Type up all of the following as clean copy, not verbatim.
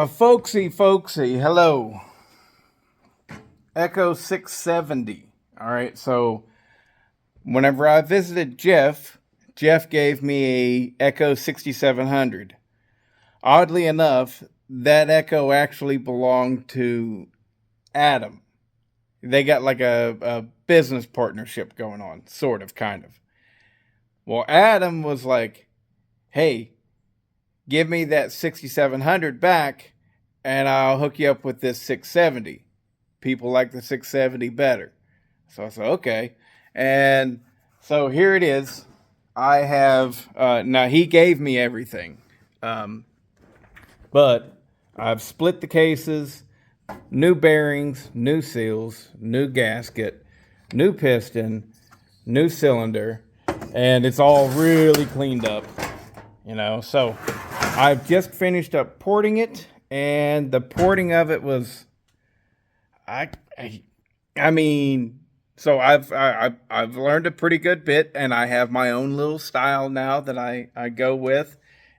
Folksy, hello. Echo 670. All right, so whenever I visited Jeff gave me a Echo 6700. Oddly enough, that Echo actually belonged to Adam. They got like a business partnership going on, sort of, kind of. Well, Adam was like, hey, give me that 6700 back and I'll hook you up with this 670. People like the 670 better. So I said, okay. And so here it is. I have, now he gave me everything. Um, but I've split the cases, new bearings, new seals, new gasket, new piston, new cylinder, and it's all really cleaned up, So I've just finished up porting it, and the porting of it was, I, I, I mean, so I've learned a pretty good bit, and I have my own little style now that I go with,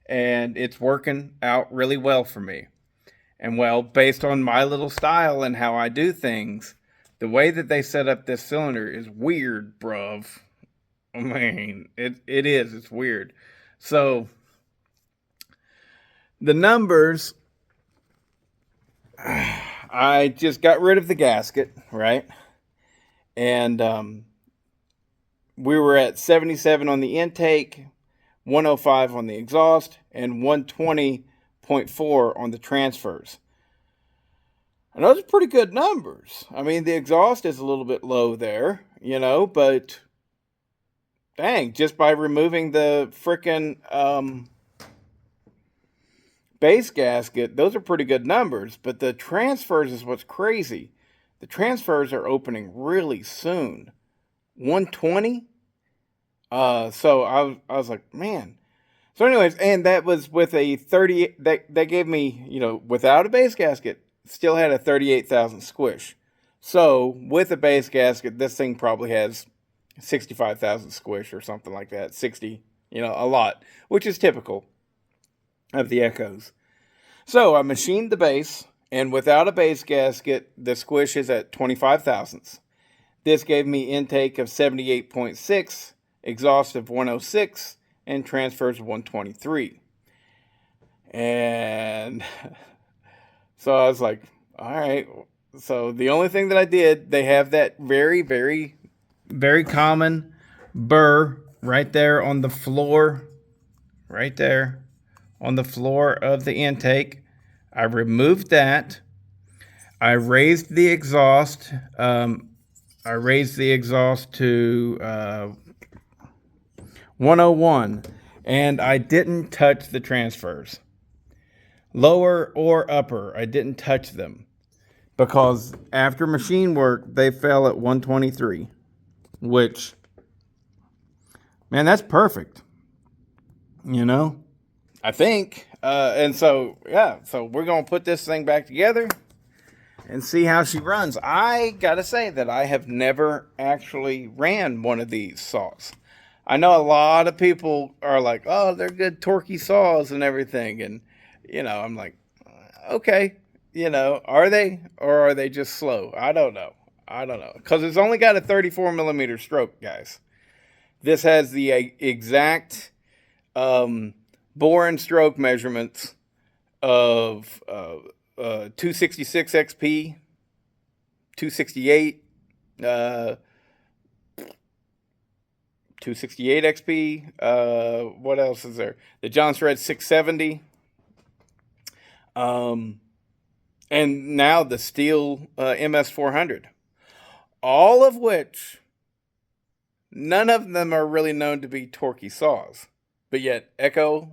and it's working out really well for me. And well, based on my little style and how I do things, the way that they set up this cylinder is weird, bruv. I mean, it is. It's weird. So the numbers, I just got rid of the gasket, right? And we were at 77 on the intake, 105 on the exhaust, and 120.4 on the transfers. And those are pretty good numbers. I mean, the exhaust is a little bit low there, but dang, just by removing the frickin' base gasket, those are pretty good numbers. But the transfers is what's crazy. The transfers are opening really soon. 120? So I was like, man. So anyways, and that was with a 30, that gave me, without a base gasket, still had a 38,000 squish. So with a base gasket, this thing probably has 65,000 squish or something like that. 60, a lot, which is typical of the Echoes. So I machined the base, and without a base gasket, the squish is at 25 thousandths. This gave me intake of 78.6, exhaust of 106, and transfers of 123. And so I was like, all right. So the only thing that I did, they have that very, very, very common burr right there on the floor, right there on the floor of the intake. I removed that. I raised the exhaust. I raised the exhaust to 101, and I didn't touch the transfers. Lower or upper, I didn't touch them because after machine work, they fell at 123, which, man, that's perfect. I think. And so, yeah, so we're going to put this thing back together and see how she runs. I got to say that I have never actually ran one of these saws. I know a lot of people are like, oh, they're good torquey saws and everything. And, I'm like, okay, are they? Or are they just slow? I don't know. Because it's only got a 34 millimeter stroke, guys. This has the exact bore and stroke measurements of 266 XP, 268, 268 XP. What else is there? The Johnson's Red 670. And now the Steel MS400. All of which, none of them are really known to be torquey saws. But yet, Echo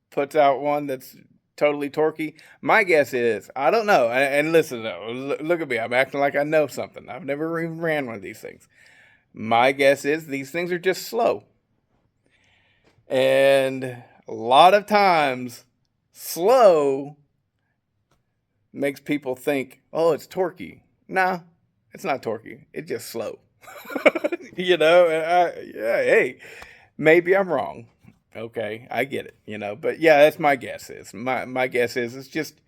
puts out one that's totally torquey. My guess is, I don't know. And listen, though, look at me. I'm acting like I know something. I've never even ran one of these things. My guess is these things are just slow. And a lot of times, slow makes people think, oh, it's torquey. Nah, it's not torquey. It's just slow. Hey, maybe I'm wrong. Okay, I get it, but yeah, that's my guess is. My guess is it's just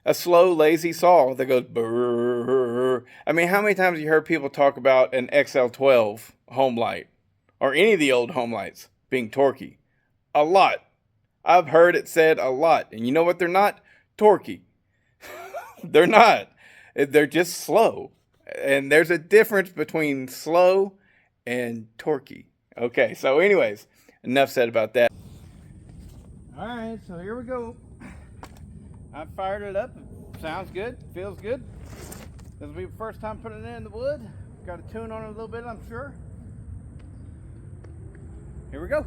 a slow, lazy saw that goes brrrr. I mean, how many times have you heard people talk about an XL12 home light or any of the old home lights being torquey? A lot. I've heard it said a lot. And you know what they're not? Torquey. They're not. They're just slow. And there's a difference between slow and torquey. Okay, so anyways, enough said about that. All right, so here we go. I fired it up. Sounds good. Feels good. This will be the first time putting it in the wood. Got a tune on it a little bit, I'm sure. Here we go.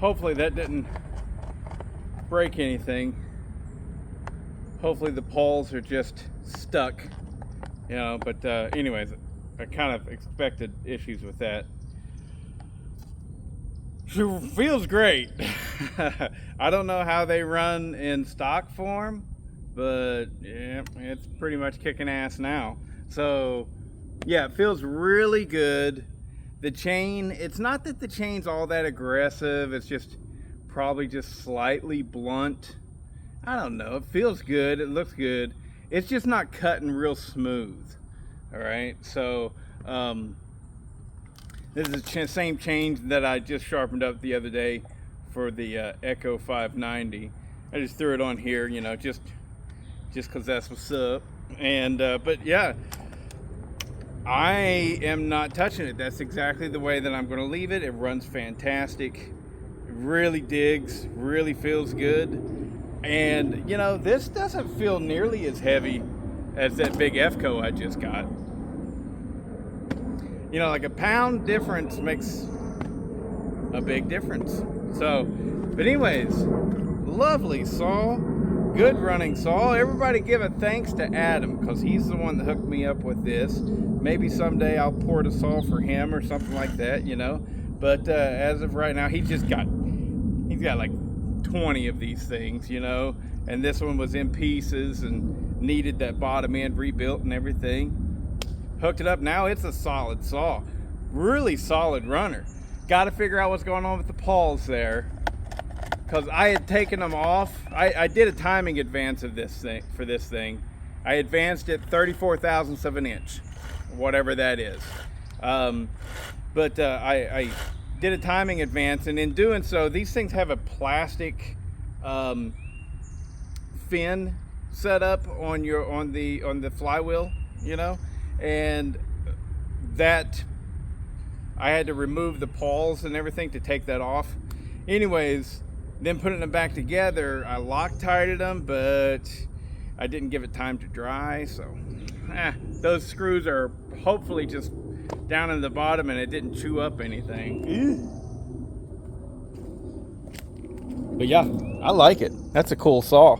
hopefully that didn't break anything. Hopefully the pawls are just stuck, you know, but anyways, I kind of expected issues with that. It feels great. I don't know how they run in stock form, but yeah, it's pretty much kicking ass now. So yeah, it feels really good. The chain, it's not that the chain's all that aggressive, it's just probably just slightly blunt. I don't know, it feels good, it looks good. It's just not cutting real smooth. All right, so this is the same chain that I just sharpened up the other day for the Echo 590. I just threw it on here, you know, just because that's what's up. And but yeah, I am not touching it. That's exactly the way that I'm going to leave it. It runs fantastic. It really digs, really feels good. And you know, this doesn't feel nearly as heavy as that big FCO I just got. You know, like a pound difference makes a big difference. So, but anyways, lovely saw, good running saw. Everybody give a thanks to Adam, because he's the one that hooked me up with this. Maybe someday I'll port a saw for him or something like that, you know. But as of right now, he's got like 20 of these things, you know. And this one was in pieces and needed that bottom end rebuilt and everything. Hooked it up. Now it's a solid saw. Really solid runner. Got to figure out what's going on with the pawls there, because I had taken them off. I did a timing advance of this thing for this thing. I advanced it 34,000ths of an inch, whatever that is. But I did a timing advance, and in doing so, these things have a plastic fin set up on the flywheel, you know. And that I had to remove the pawls and everything to take that off. Anyways, then putting them back together, I Loctited them, but I didn't give it time to dry. So those screws are hopefully just down in the bottom and it didn't chew up anything. But yeah, I like it. That's a cool saw.